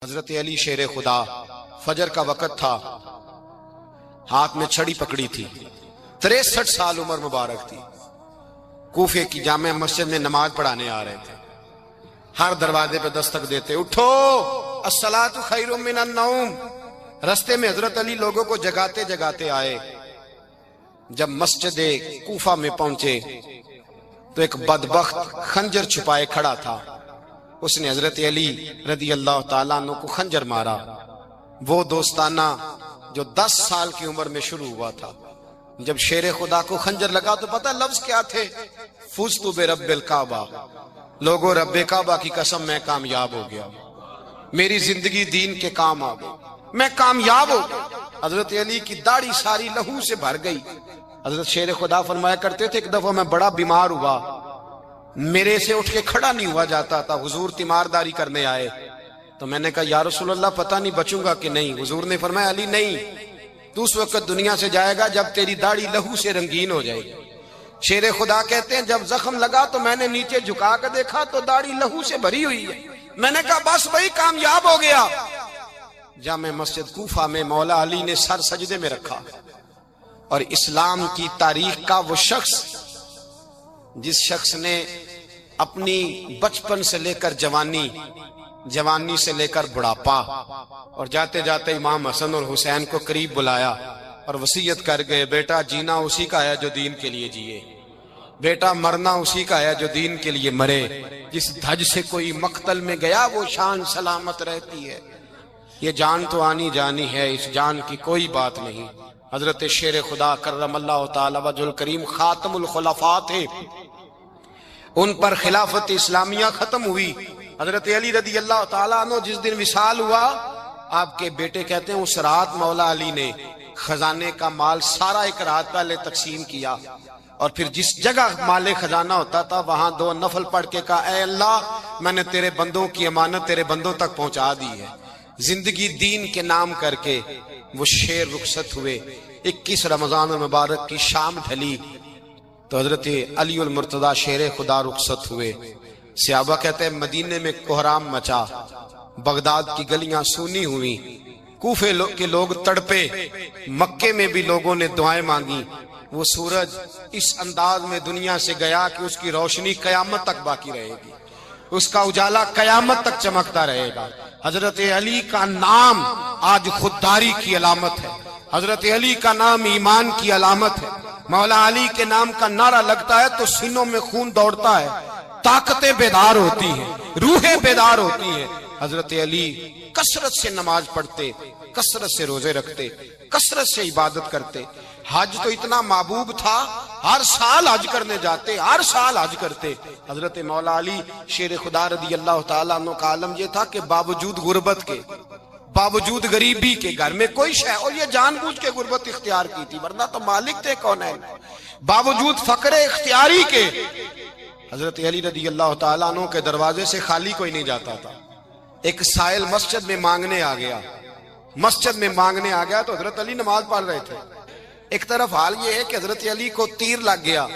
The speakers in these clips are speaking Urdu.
حضرت علی شیر خدا، فجر کا وقت تھا، ہاتھ میں چھڑی پکڑی تھی، 63 سال عمر مبارک تھی، کوفے کی جامع مسجد میں نماز پڑھانے آ رہے تھے۔ ہر دروازے پہ دستک دیتے، اٹھو الصلاۃ خیر من النوم۔ رستے میں حضرت علی لوگوں کو جگاتے جگاتے آئے۔ جب مسجد کوفہ میں پہنچے تو ایک بدبخت خنجر چھپائے کھڑا تھا، اس نے حضرت علی رضی اللہ تعالیٰ عنہ کو خنجر مارا۔ وہ دوستانہ جو 10 سال کی عمر میں شروع ہوا تھا، جب شیر خدا کو خنجر لگا تو پتہ لفظ کیا تھے؟ فزت برب الکعبہ، لوگوں رب کعبہ کی قسم میں کامیاب ہو گیا، میری زندگی دین کے کام آ گئی، میں کامیاب ہو گیا۔ حضرت علی کی داڑھی ساری لہو سے بھر گئی۔ حضرت شیر خدا فرمایا کرتے تھے، ایک دفعہ میں بڑا بیمار ہوا، میرے سے اٹھ کے کھڑا نہیں ہوا جاتا تھا، حضور تیمارداری کرنے آئے تو میں نے کہا یا رسول اللہ پتہ نہیں بچوں گا کہ نہیں۔ حضور نے فرمایا علی نہیں، تو اس وقت دنیا سے جائے گا جب تیری داڑھی لہو سے رنگین ہو جائے گی۔ شیر خدا کہتے ہیں جب زخم لگا تو میں نے نیچے جھکا کر دیکھا تو داڑھی لہو سے بھری ہوئی ہے، میں نے کہا بس وہی کامیاب ہو گیا۔ جامع مسجد کوفہ میں مولا علی نے سر سجدے میں رکھا، اور اسلام کی تاریخ کا وہ شخص جس شخص نے اپنی بچپن سے لے کر جوانی سے لے کر بڑھاپا، اور جاتے جاتے امام حسن اور حسین کو قریب بلایا اور وصیت کر گئے، بیٹا جینا اسی کا ہے جو دین کے لیے جیے، بیٹا مرنا اسی کا ہے جو دین کے لیے مرے، جس دھج سے کوئی مقتل میں گیا وہ شان سلامت رہتی ہے، یہ جان تو آنی جانی ہے، اس جان کی کوئی بات نہیں۔ حضرت شیر خدا کرم اللہ تعالی وجہ الکریم خاتم الخلفاء تھے، ان پر خلافت اسلامیہ ختم ہوئی۔ حضرت علی رضی اللہ تعالیٰ عنہ جس دن وصال ہوا، آپ کے بیٹے کہتے ہیں اس رات مولا علی نے خزانے کا مال سارا ایک رات پہلے تقسیم کیا، اور پھر جس جگہ مال خزانہ ہوتا تھا وہاں 2 نفل پڑھ کے کہا اے اللہ میں نے تیرے بندوں کی امانت تیرے بندوں تک پہنچا دی ہے۔ زندگی دین کے نام کر کے وہ شیر رخصت ہوئے۔ 21 رمضان المبارک کی شام ڈھلی تو حضرت علی المرتضی شیر خدا رخصت ہوئے۔ صحابہ کہتے ہیں مدینے میں کوہرام مچا، بغداد کی گلیاں سونی ہوئی، کوفے کے لوگ تڑپے، مکے میں بھی لوگوں نے دعائیں مانگی۔ وہ سورج اس انداز میں دنیا سے گیا کہ اس کی روشنی قیامت تک باقی رہے گی، اس کا اجالا قیامت تک چمکتا رہے گا۔ حضرت علی کا نام آج خودداری کی علامت ہے، حضرت علی کا نام ایمان کی علامت ہے۔ مولا علی کے نام کا نعرہ لگتا ہے تو سینوں میں خون دوڑتا ہے، طاقتیں بیدار ہوتی ہیں، روحیں بیدار ہوتی ہیں۔ حضرت علی کثرت سے نماز پڑھتے، کثرت سے روزے رکھتے، کثرت سے عبادت کرتے۔ حج تو اتنا محبوب تھا، ہر سال حج کرنے جاتے، ہر سال حج کرتے۔ حضرت مولا علی شیر خدا رضی اللہ تعالیٰ عنہ کا عالم یہ تھا کہ باوجود غربت کے، باوجود غریبی کے، گھر میں کوئی شے، اور یہ جان بوجھ کے غربت اختیار کی تھی ورنہ تو مالک تھے کون ہے، باوجود فقر اختیاری کے حضرت علی رضی اللہ تعالیٰ عنہ کے دروازے سے خالی کوئی نہیں جاتا تھا۔ ایک سائل مسجد میں مانگنے آ گیا تو حضرت علی نماز پڑھ رہے تھے۔ ایک طرف حال یہ ہے کہ حضرت علی کو تیر لگ گیا،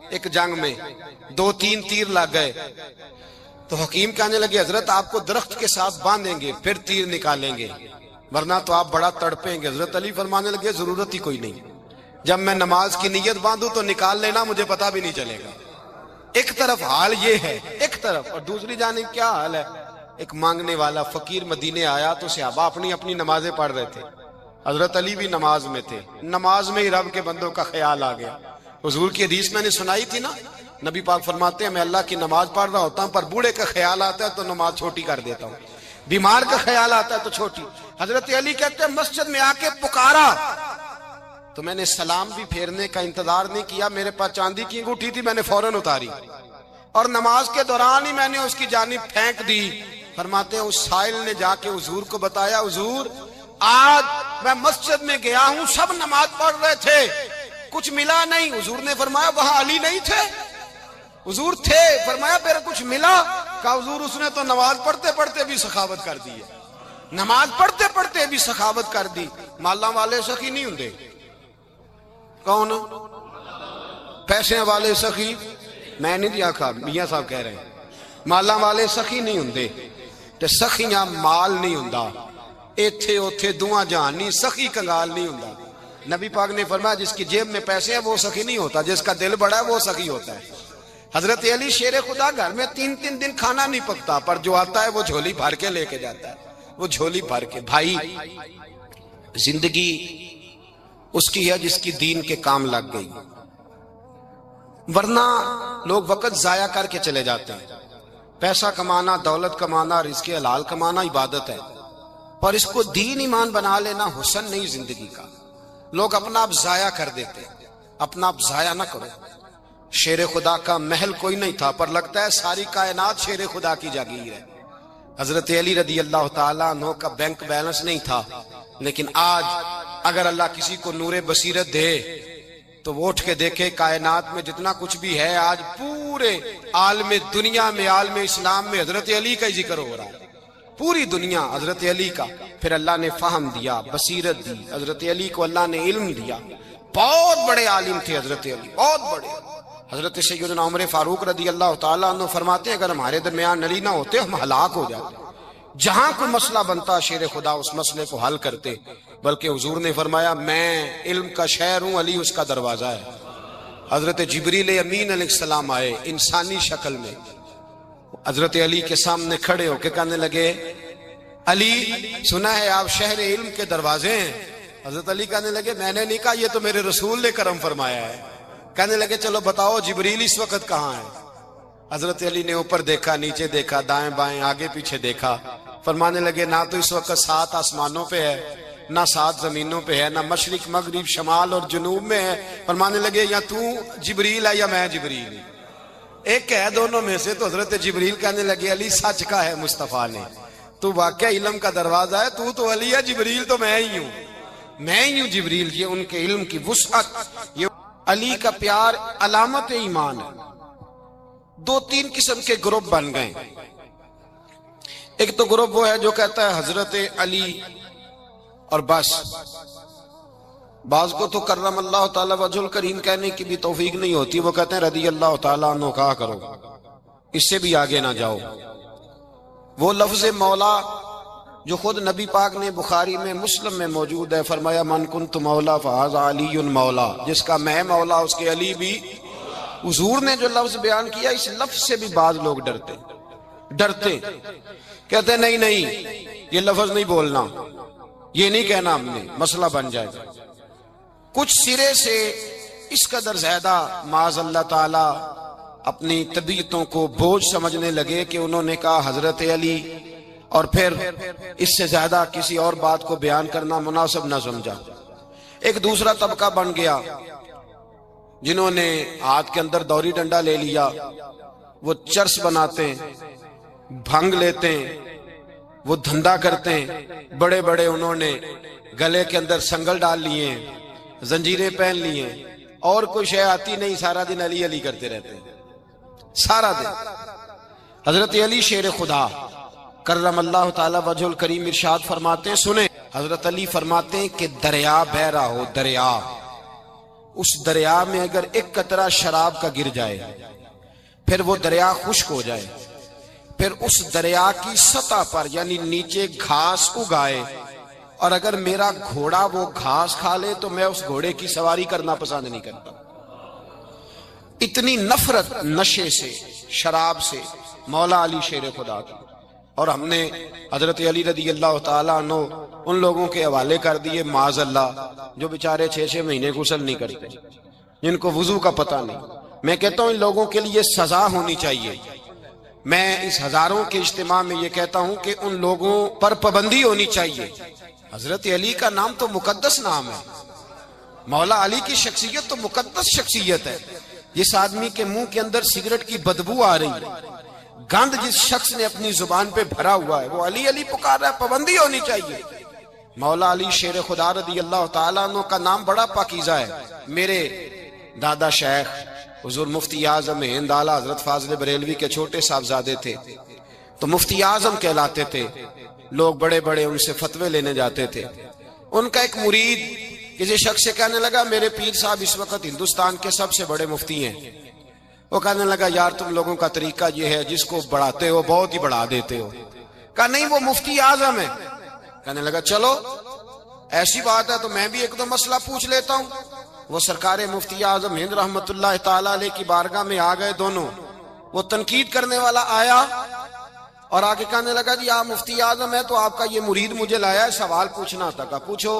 ایک جنگ میں 2-3 تیر لگ گئے تو حکیم کہنے لگے حضرت آپ کو درخت کے ساتھ باندھیں گے پھر تیر نکالیں گے ورنہ تو آپ بڑا تڑپیں گے۔ حضرت علی فرمانے لگے ضرورت ہی کوئی نہیں، جب میں نماز کی نیت باندھوں تو نکال لینا، مجھے پتہ بھی نہیں چلے گا۔ ایک طرف حال یہ ہے، ایک طرف، اور دوسری جانب کیا حال ہے؟ ایک مانگنے والا فقیر مدینے آیا تو صحابہ اپنی نمازیں پڑھ رہے تھے، حضرت علی بھی نماز میں تھے، نماز میں ہی رب کے بندوں کا خیال آ گیا۔ حضور کی حدیث میں نے سنائی تھی نا، نبی پاک فرماتے ہیں میں اللہ کی نماز پڑھ رہا ہوتا ہوں پر بوڑھے کا خیال آتا ہے تو نماز چھوٹی کر دیتا ہوں، بیمار کا خیال آتا ہے تو چھوٹی۔ حضرت علی کہتے ہیں مسجد میں آ کے پکارا تو میں نے سلام بھی پھیرنے کا انتظار نہیں کیا، میرے پاس چاندی کی انگوٹھی تھی، میں نے فوراً اتاری اور نماز کے دوران ہی میں نے اس کی جانب پھینک دی۔ فرماتے ہیں اس سائل نے جا کے حضور کو بتایا حضور آج میں مسجد میں گیا ہوں، سب نماز پڑھ رہے تھے، کچھ ملا نہیں۔ حضور نے فرمایا وہاں علی نہیں تھے؟ حضور تھے۔ فرمایا پھر کچھ ملا؟ کہا حضور اس نے تو نماز پڑھتے پڑھتے بھی سخاوت کر دی ہے، نماز پڑھتے پڑھتے بھی سخاوت کر دی۔ مالاں والے سخی نہیں ہوندے، کون؟ پیسے والے سخی میں نہیں دیا، میاں صاحب کہہ رہے ہیں مالاں والے سخی نہیں ہوندے، تے سخیاں مال نہیں ہوندا، ایتھے اوتھے دعا جہان نہیں، سخی کنگال نہیں ہوندا۔ نبی پاک نے فرمایا جس کی جیب میں پیسے ہیں وہ سخی نہیں ہوتا، جس کا دل بڑا ہے وہ سخی ہوتا ہے۔ حضرت علی شیر خدا گھر میں 3 دن کھانا نہیں پکتا، پر جو آتا ہے وہ جھولی بھر کے لے کے جاتا ہے، وہ جھولی بھر کے۔ بھائی زندگی اس کی ہے جس کی دین کے کام لگ گئی، ورنہ لوگ وقت ضائع کر کے چلے جاتے ہیں۔ پیسہ کمانا، دولت کمانا، رزق حلال کمانا عبادت ہے، پر اس کو دین ایمان بنا لینا حسن نہیں زندگی کا۔ لوگ اپنا آپ ضائع کر دیتے، اپنا آپ ضائع نہ کرو۔ شیر خدا کا محل کوئی نہیں تھا، پر لگتا ہے ساری کائنات شیر خدا کی جاگیر ہے۔ حضرت علی رضی اللہ تعالیٰ عنہ کا بینک بیلنس نہیں تھا، لیکن آج اگر اللہ کسی کو نور بصیرت دے تو وہ اٹھ کے دیکھے کائنات میں جتنا کچھ بھی ہے، آج پورے عالم دنیا میں، عالم اسلام میں حضرت علی کا ہی ذکر ہو رہا ہے، پوری دنیا حضرت علی کا۔ پھر اللہ نے فہم دیا، بصیرت دی، حضرت علی کو اللہ نے علم دیا۔ بہت بڑے عالم تھے حضرت علی، بہت بڑے۔ حضرت سیدنا عمر فاروق رضی اللہ تعالیٰ عنہ فرماتے ہیں اگر ہمارے درمیان علی نہ ہوتے ہم ہلاک ہو جاتے۔ جہاں کوئی مسئلہ بنتا شیر خدا اس مسئلے کو حل کرتے، بلکہ حضور نے فرمایا میں علم کا شہر ہوں، علی اس کا دروازہ ہے۔ حضرت جبریل امین علیہ السلام آئے انسانی شکل میں، حضرت علی کے سامنے کھڑے ہو کے کہنے لگے علی سنا ہے آپ شہر علم کے دروازے ہیں۔ حضرت علی کہنے لگے میں نے نہیں کہا، یہ تو میرے رسول نے کرم فرمایا ہے۔ کہنے لگے چلو بتاؤ جبریل اس وقت کہاں ہے؟ حضرت علی نے اوپر دیکھا، نیچے دیکھا، دائیں بائیں، آگے پیچھے دیکھا، فرمانے لگے نہ تو اس وقت 7 آسمانوں پہ ہے، نہ 7 زمینوں پہ ہے، نہ مشرق مغرب شمال اور جنوب میں ہے۔ فرمانے لگے یا تو جبریل ہے یا میں جبریل ہوں، ایک ہے دونوں میں سے۔ تو حضرت جبریل کہنے لگے علی سچ کا ہے مصطفیٰ نے، تو واقعہ علم کا دروازہ ہے، تو علی ہے، جبریل تو میں ہی ہوں، میں ہی ہوں جبریل۔ یہ ان کے علم کی وسعت، یہ علی کا پیار علامت ایمان ہے۔ 2-3 قسم کے گروپ بن گئے۔ ایک تو گروپ وہ ہے جو کہتا ہے حضرت علی اور بس، بعض کو تو کرم اللہ تعالیٰ وجہ الکریم کہنے کی بھی توفیق نہیں ہوتی، وہ کہتے ہیں رضی اللہ تعالیٰ عنہ کہا کرو، اس سے بھی آگے نہ جاؤ۔ وہ لفظ مولا جو خود نبی پاک نے بخاری میں مسلم میں موجود ہے، فرمایا من کنت مولا فہذا علی مولا، جس کا میں مولا اس کے علی بھی۔ حضور نے جو لفظ بیان کیا اس لفظ سے بھی بعض لوگ ڈرتے کہتے نہیں یہ لفظ نہیں بولنا، یہ نہیں کہنا، ہم نے مسئلہ بن جائے گا۔ کچھ سرے سے اس قدر زیادہ معاذ اللہ تعالی اپنی طبیعتوں کو بوجھ سمجھنے لگے کہ انہوں نے کہا حضرت علی، اور پھر اس سے زیادہ کسی اور بات کو بیان کرنا مناسب نہ سمجھا۔ ایک دوسرا طبقہ بن گیا جنہوں نے ہاتھ کے اندر دوری ڈنڈا لے لیا، وہ چرس بناتے ہیں، بھنگ لیتے ہیں، وہ دھندا کرتے ہیں، بڑے بڑے انہوں نے گلے کے اندر سنگل ڈال لیے ہیں، زنجیریں پہن لی ہیں، اور کوئی شے آتی نہیں، سارا دن علی علی کرتے رہتے ہیں سارا دن۔ حضرت علی شیر خدا کرم اللہ تعالی وجہ الکریم ارشاد فرماتے ہیں، سنیں حضرت علی فرماتے ہیں کہ دریا بہ رہا ہو، دریا، اس دریا میں اگر ایک قطرہ شراب کا گر جائے، پھر وہ دریا خشک ہو جائے، پھر اس دریا کی سطح پر یعنی نیچے گھاس اگائے، اور اگر میرا گھوڑا وہ گھاس کھا لے تو میں اس گھوڑے کی سواری کرنا پسند نہیں کرتا۔ اتنی نفرت نشے سے، شراب سے مولا علی شیر خدا کی۔ اور ہم نے حضرت علی رضی اللہ تعالیٰ عنہ ان لوگوں کے حوالے کر دیے معاذ اللہ جو بیچارے 6 مہینے غسل نہیں کرتے، جن کو وضو کا پتہ نہیں۔ میں کہتا ہوں ان لوگوں کے لیے سزا ہونی چاہیے۔ میں اس ہزاروں کے اجتماع میں یہ کہتا ہوں کہ ان لوگوں پر پابندی ہونی چاہیے۔ حضرت علی کا نام تو مقدس نام ہے، مولا علی کی شخصیت تو مقدس شخصیت ہے۔ جس آدمی کے منہ کے اندر سگریٹ کی بدبو آ رہی ہے، گند جس شخص نے اپنی زبان پہ بھرا ہوا ہے، وہ علی علی پکار رہا ہے، پابندی ہونی چاہیے۔ مولا علی شیر خدا رضی اللہ تعالیٰ عنہ کا نام بڑا پاکیزہ ہے۔ میرے دادا شیخ حضور مفتی اعظم ہند اعلیٰ حضرت فاضل بریلوی کے چھوٹے صاحبزادے تھے، تو مفتی اعظم کہلاتے تھے، لوگ بڑے بڑے ان سے فتوے لینے جاتے تھے۔ ان کا ایک مرید کسی شخص سے کہنے لگا میرے پیر صاحب اس وقت ہندوستان کے سب سے بڑے مفتی ہیں۔ وہ کہنے لگا یار تم لوگوں کا طریقہ یہ ہے، جس کو بڑھاتے ہو بہت ہی بڑھا دیتے ہو، کہا نہیں وہ مفتی اعظم ہے. کہنے لگا چلو ایسی بات ہے تو میں بھی ایک دو مسئلہ پوچھ لیتا ہوں. وہ سرکار مفتی اعظم ہند رحمت اللہ تعالی علیہ کی بارگاہ میں آ گئے دونوں. وہ تنقید کرنے والا آیا اور آگے کہنے لگا جی آپ مفتی اعظم ہے تو آپ کا یہ مرید مجھے لایا ہے سوال پوچھنا تھا. کہا پوچھو.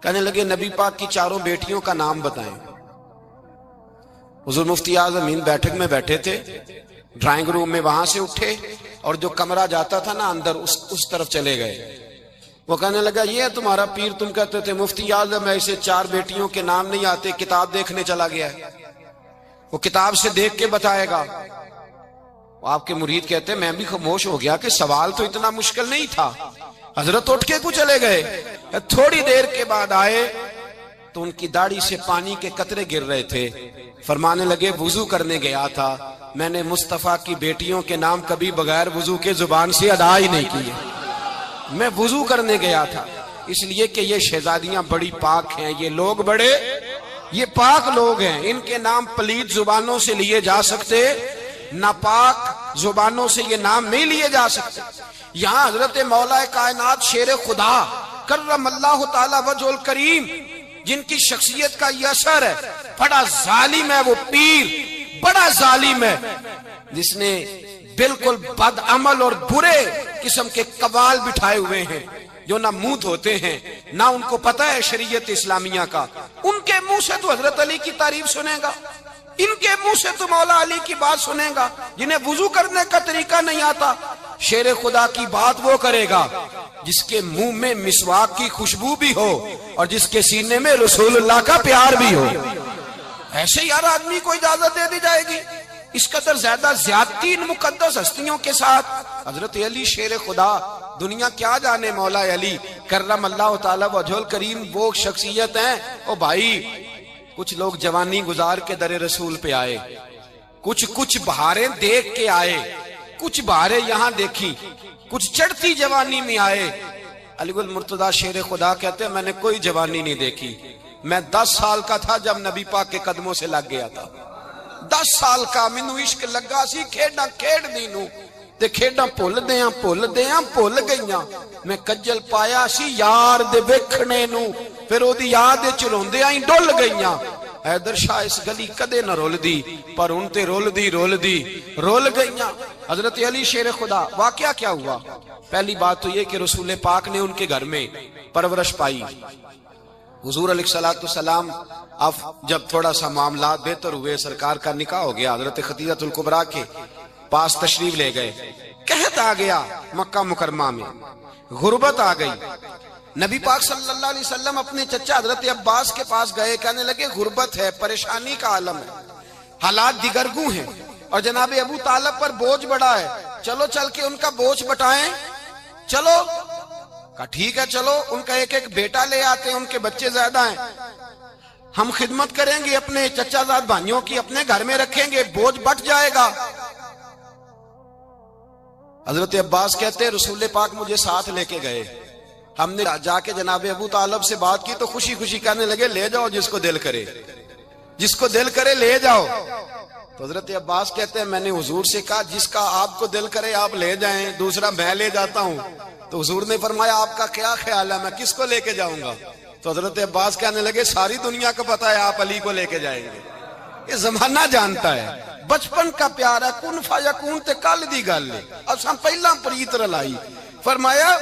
کہنے لگے نبی پاک کی چاروں بیٹیوں کا نام بتائیں. حضور مفتی اعظم ہند بیٹھک میں بیٹھے تھے, ڈرائنگ روم میں وہاں سے اٹھے اور جو کمرہ جاتا تھا نا اندر اس طرف چلے گئے. وہ کہنے لگا یہ ہے تمہارا پیر, تم کہتے تھے مفتی اعظم ایسے 4 بیٹیوں کے نام نہیں آتے, کتاب دیکھنے چلا گیا ہے, وہ کتاب سے دیکھ کے بتائے گا. آپ کے مرید کہتے ہیں میں بھی خاموش ہو گیا کہ سوال تو اتنا مشکل نہیں تھا. حضرت اٹھ کے کو چلے گئے. تھوڑی دیر کے بعد آئے تو ان کی داڑھی سے پانی کے قطرے گر رہے تھے. فرمانے لگے وضو کرنے گیا تھا, میں نے مصطفیٰ کی بیٹیوں کے نام کبھی بغیر وضو کے زبان سے ادا ہی نہیں کیے. میں وضو کرنے گیا تھا اس لیے کہ یہ شہزادیاں بڑی پاک ہیں, یہ لوگ بڑے یہ پاک لوگ ہیں, ان کے نام پلید زبانوں سے لیے جا سکتے, ناپاک زبانوں سے یہ نام نہیں لیے جا سکتے. یہاں حضرت مولا کائنات شیر خدا کرم اللہ تعالی وجہ الکریم جن کی شخصیت کا یہ اثر ہے, بڑا ظالم ہے وہ پیر, بڑا ظالم ہے جس نے بالکل بد عمل اور برے قسم کے قوال بٹھائے ہوئے ہیں جو نہ منہ دھوتے ہیں نہ ان کو پتہ ہے شریعت اسلامیہ کا. ان کے منہ سے تو حضرت علی کی تعریف سنے گا, ان کے منہ سے تو مولا علی کی بات سنے گا. جنہیں وضو کرنے کا طریقہ نہیں آتا, شیر خدا کی بات وہ کرے گا جس کے منہ میں مسواک کی خوشبو بھی ہو اور جس کے سینے میں رسول اللہ کا پیار بھی ہو. ایسے یار آدمی کو اجازت دے دی جائے گی؟ اس قدر زیادہ زیادتی ان مقدس ہستیوں کے ساتھ. حضرت علی شیر خدا, دنیا کیا جانے مولا علی کرم اللہ تعالی وجہ الکریم وہ شخصیت ہیں. او بھائی کچھ لوگ جوانی گزار کے در رسول پہ آئے, کچھ بہاریں دیکھ کے آئے, کچھ بہاریں یہاں دیکھی, کچھ چڑھتی جوانی میں آئے. علی گل مرتضیٰ شیر خدا کہتے ہیں میں نے کوئی جوانی نہیں دیکھی, میں 10 سال کا تھا جب نبی پاک کے قدموں سے لگ گیا تھا. 10 سال کا مینوں عشق لگا سی, کھیڈاں کھیڈ دی نو تے کھیڈاں بھول گئیاں. میں کجل پایا سی یار دے ویکھنے نو, پھر او دی یاد وچ روندیاں ہی ڈل گئیاں. حیدر شاہ اس گلی کدے نہ رول دی پر ان تے رول گئیاں. حضرت علی شیر خدا, واقعہ کیا ہوا؟ پہلی بات تو یہ کہ رسول پاک نے ان کے گھر میں پرورش پائی. حضور علیہ السلام اب جب تھوڑا سا معاملات بہتر ہوئے, سرکار کا نکاح ہو گیا, حضرت خدیجہ الکبریٰ کے پاس تشریف لے گئے. قحط آ گیا مکہ مکرمہ میں, غربت آ گئی. نبی پاک صلی اللہ علیہ وسلم اپنے چچا حضرت عباس کے پاس گئے, کہنے لگے غربت ہے, پریشانی کا عالم ہے, حالات دیگرگوں ہیں اور جناب ابو طالب پر بوجھ بڑا ہے, چلو چل کے ان کا بوجھ بٹائیں. چلو کہا ٹھیک ہے چلو, ان کا ایک بیٹا لے آتے ہیں, ان کے بچے زیادہ ہیں, ہم خدمت کریں گے اپنے چچا زاد بھائیوں کی, اپنے گھر میں رکھیں گے, بوجھ بٹ جائے گا. حضرت عباس کہتے ہیں رسول پاک مجھے ساتھ لے کے گئے, ہم نے جا کے جناب ابو طالب سے بات کی تو خوشی خوشی کہنے لگے لے جاؤ جس کو دل کرے لے جاؤ. تو حضرت عباس کہتے ہیں میں نے حضور سے کہا جس کا آپ کو دل کرے آپ لے جائیں, دوسرا میں لے جاتا ہوں. تو حضور نے فرمایا آپ کا کیا خیال ہے, میں کس کو لے کے جاؤں گا؟ تو حضرت عباس کہنے لگے ساری دنیا کو پتا ہے آپ علی کو لے کے جائیں گے, یہ زمانہ جانتا ہے, بچپن کا پیار ہے, کن فیکون تے کل دی گل ہے, اساں پہلا پریت رلائی. فرمایا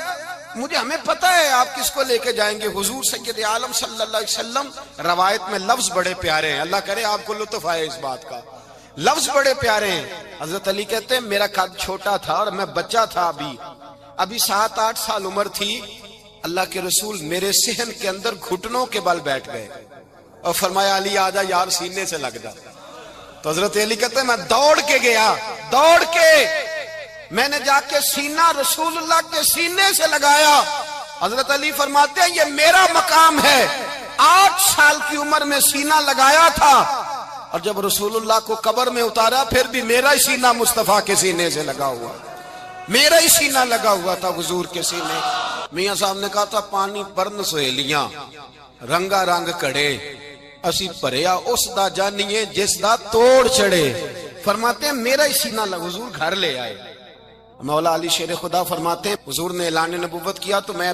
مجھے ہمیں پتہ ہے آپ کس کو لے کے جائیں گے. حضور سید عالم صلی اللہ علیہ وسلم, روایت میں لفظ بڑے پیارے ہیں, اللہ کرے آپ کو لطف آئے اس بات کا, لفظ بڑے پیارے ہیں. حضرت علی کہتے ہیں میرا قد چھوٹا تھا اور میں بچہ تھا, ابھی 7-8 سال عمر تھی. اللہ کے رسول میرے صحن کے اندر گھٹنوں کے بل بیٹھ گئے اور فرمایا علی آجا یار سینے سے لگ جا. تو حضرت علی کہتے ہیں میں دوڑ کے گیا, میں نے جا کے سینہ رسول اللہ کے سینے سے لگایا. حضرت علی فرماتے ہیں یہ میرا مقام ہے, 8 سال کی عمر میں سینہ لگایا تھا اور جب رسول اللہ کو قبر میں اتارا پھر بھی میرا ہی سینہ مصطفیٰ کے سینے سے لگا ہوا, میرا ہی سینہ لگا ہوا تھا حضور کے سینے. میاں صاحب نے کہا تھا پانی پرن سہیلیاں رنگا رنگ کڑے, اسی پریا اس دا جانیے جس دا توڑ چڑے. فرماتے ہیں میرا ہی سینہ لگا, حضور گھر لے آئے, مولا علی شیر خدا فرماتے ہیں حضور نے اعلان نبوت کیا تو میں